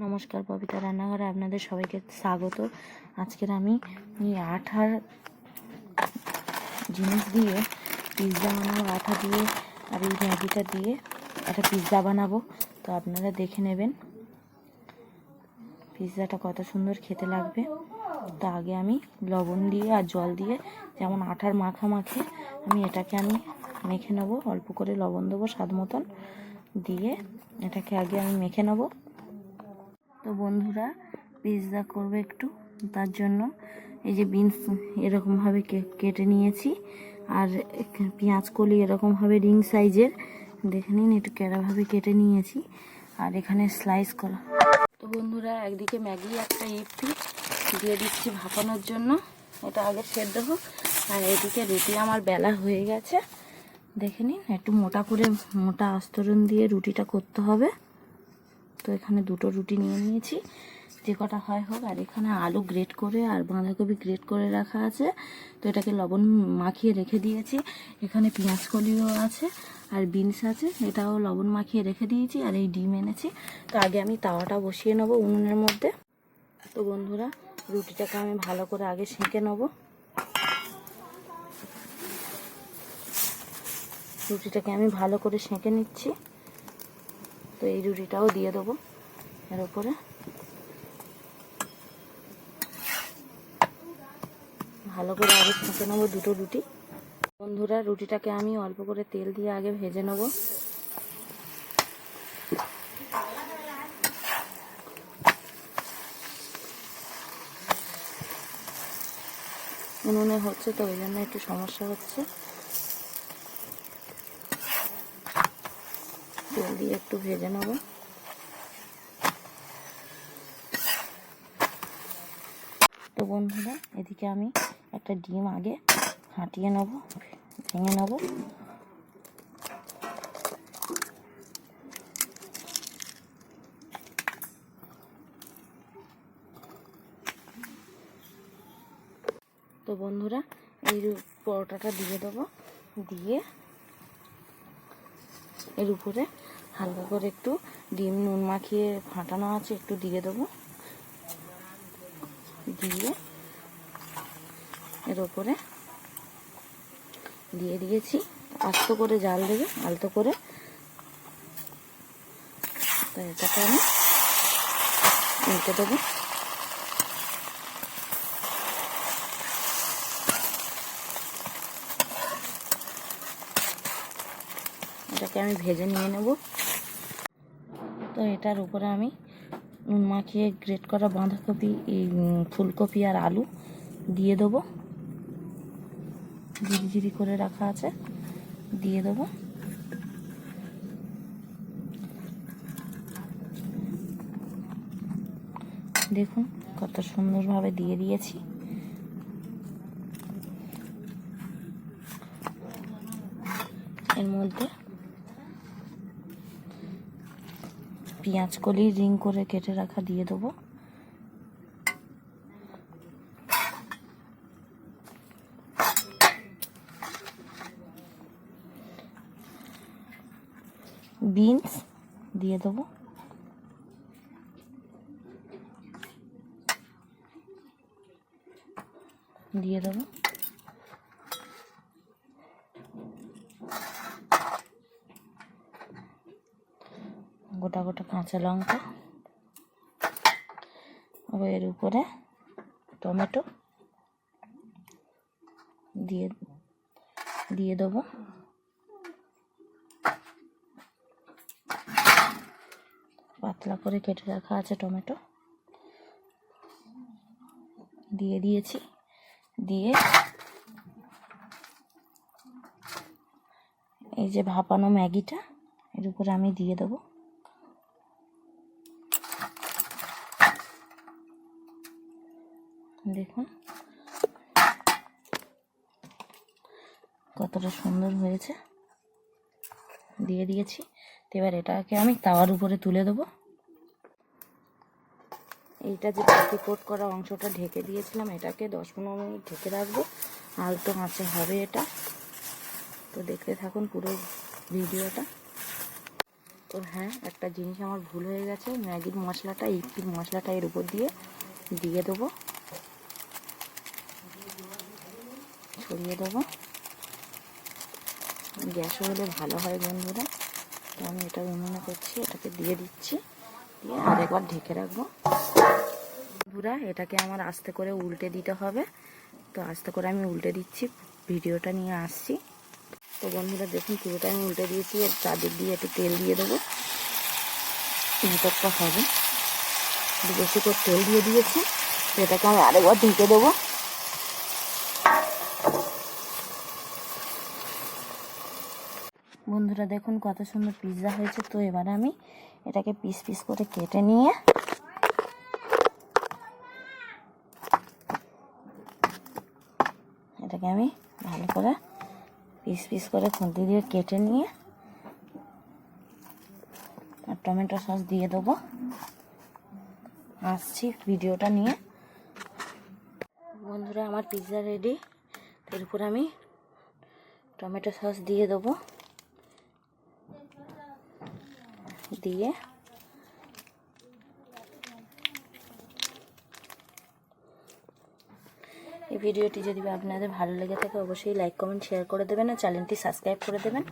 নমস্কার, ববিতা রান্নাঘরে আপনাদের সবাইকে স্বাগত। আজকের আমি আঠার জিনিস দিয়ে পিৎজা বানাবো। আঠা দিয়ে আর এই ম্যাগিটা দিয়ে একটা পিৎজা বানাবো। তো আপনারা দেখে নেবেন পিৎজাটা কত সুন্দর খেতে লাগবে। তো আগে আমি লবণ দিয়ে আর জল দিয়ে যেমন আঠার মাখা মাখে আমি মেখে নেবো। অল্প করে লবণ দেবো স্বাদ মতন দিয়ে এটাকে আগে আমি মেখে নেবো। তো বন্ধুরা, পিৎজা করবে একটু, তার জন্য এই যে বিনস এরকমভাবে কেটে নিয়েছি, আর পেঁয়াজ কলি এরকমভাবে রিং সাইজের দেখে নিন, একটু কেরাভাবে কেটে নিয়েছি, আর এখানে স্লাইস করা। তো বন্ধুরা, একদিকে ম্যাগি একটা ইপি দিয়ে দিচ্ছি ভাপানোর জন্য, এটা আগে সেদ্ধ হোক। আর এদিকে রুটি আমার বেলা হয়ে গেছে, দেখে নিন। একটু মোটা আস্তরণ দিয়ে রুটিটা করতে হবে। তো এখানে দুটো রুটি নিয়ে নিয়েছি, যে কটা হয় হোক। আর এখানে আলু গ্রেট করে আর বাঁধাকপি গ্রেট করে রাখা আছে, তো এটাকে লবণ মাখিয়ে রেখে দিয়েছি। এখানে পেঁয়াজ কলিও আছে আর বিনস আছে, এটাও লবণ মাখিয়ে রেখে দিয়েছি। আর এই ডিম এনেছি। তো আগে আমি তাওয়াটা বসিয়ে নেবো উনুনের মধ্যে। তো বন্ধুরা, রুটিটাকে আমি ভালো করে আগে সেঁকে নেবো। রুটিটাকে আমি ভালো করে সেঁকে নিচ্ছি। তো এই রুটিটাও দিয়ে দেবো এর উপরে। ভালো করে আগে সেঁকে নেবো দুটো রুটি। বন্ধুরা, রুটিটাকে আমি অল্প করে তেল দিয়ে আগে ভেজে নেব। উনুনে হচ্ছে তো ওই জন্য একটু সমস্যা হচ্ছে। তেল দিয়ে একটু ভেজে নেব। তো বন্ধুরা, এদিকে আমি একটা ডিম আগে ফাটিয়ে নেব, ভেঙে নেব। তো বন্ধুরা, এই পরোটাটা দিয়ে দেবো, দিয়ে এর উপরে হালকা করে একটু ডিম নুন মাখিয়ে ফাটানো আছে, একটু দিয়ে দেবো। দিয়ে এর উপরে দিয়ে দিয়েছি। আস্তে করে জাল দেবে, আলতো করে। তো এটাকে আমি উল্টে দেবো। এটাকে আমি ভেজে নিয়ে নেব। তো এটার উপরে আমি নুন মাখিয়ে গ্রেট করা বাঁধাকপি, ফুলকপি আর আলু দিয়ে দেবো। ঝিরি ঝিরি করে রাখা আছে, দিয়ে দেবো। দেখুন কত সুন্দরভাবে দিয়ে দিয়েছি। এর মধ্যে পেঁয়াজ কলি রিং করে কেটে রাখা দিয়ে দেবো। বিনস দিয়ে দেবো। দিয়ে দেবো গোটা গোটা কাঁচা লঙ্কা। আবার এর উপরে টমেটো দিয়ে দেবো। পাতলা করে কেটে রাখা আছে টমেটো, দিয়ে দিয়েছি। দিয়ে এই যে ভাপানো ম্যাগিটা এর উপরে আমি দিয়ে দেবো। দেখুন কতটা সুন্দর হয়েছে, দিয়ে দিয়েছি। এবার এটাকে আমি তাওয়ার উপরে তুলে দেবো। এইটা যে বাকি কোট করা অংশটা ঢেকে দিয়েছিলাম, এটাকে 10-15 মিনিট ঢেকে রাখবো, আলতো আঁচে হবে এটা। তো দেখতে থাকুন পুরো ভিডিওটা। তো হ্যাঁ, একটা জিনিস আমার ভুল হয়ে গেছে, ম্যাগির মশলাটা, ইপির মশলাটা এর উপর দিয়ে দেবো, ছড়িয়ে দেবো। গ্যাসও হলে ভালো হয় বন্ধুরা। তো আমি এটা উনুনে করছি, এটাকে দিয়ে দিচ্ছি, দিয়ে আরেকবার ঢেকে রাখবো। বন্ধুরা এটাকে আমার আস্তে করে উল্টে দিতে হবে, তো আস্তে করে আমি উল্টে দিচ্ছি, ভিডিওটা নিয়ে আসছি। তো বন্ধুরা দেখুন পুরোটা আমি উল্টে দিয়েছি, এর চারদিক দিয়ে একটু তেল দিয়ে দেবো, ভেতরটা হবে, একটু বেশি করে তেল দিয়ে দিয়েছি। তো এটাকে আমি আরেকবার ঢেকে দেবো। বন্ধুরা দেখুন কত সুন্দর পিৎজা হয়েছে। তো এবার আমি এটাকে পিস পিস করে কেটে নিয়ে এটাকে আমি ভালো করে পিস পিস করে খুন্তি দিয়ে কেটে নিয়ে আর টমেটো সস দিয়ে দেবো। আসছি ভিডিওটা নিয়ে। বন্ধুরা আমার পিৎজা রেডি। এরপর আমি টমেটো সস দিয়ে দেবো, দিয়ে এই ভিডিওটি যদি আপনাদের ভালো লেগে থাকে অবশ্যই লাইক কমেন্ট শেয়ার করে দেবেন আর চ্যানেলটি সাবস্ক্রাইব করে দেবেন।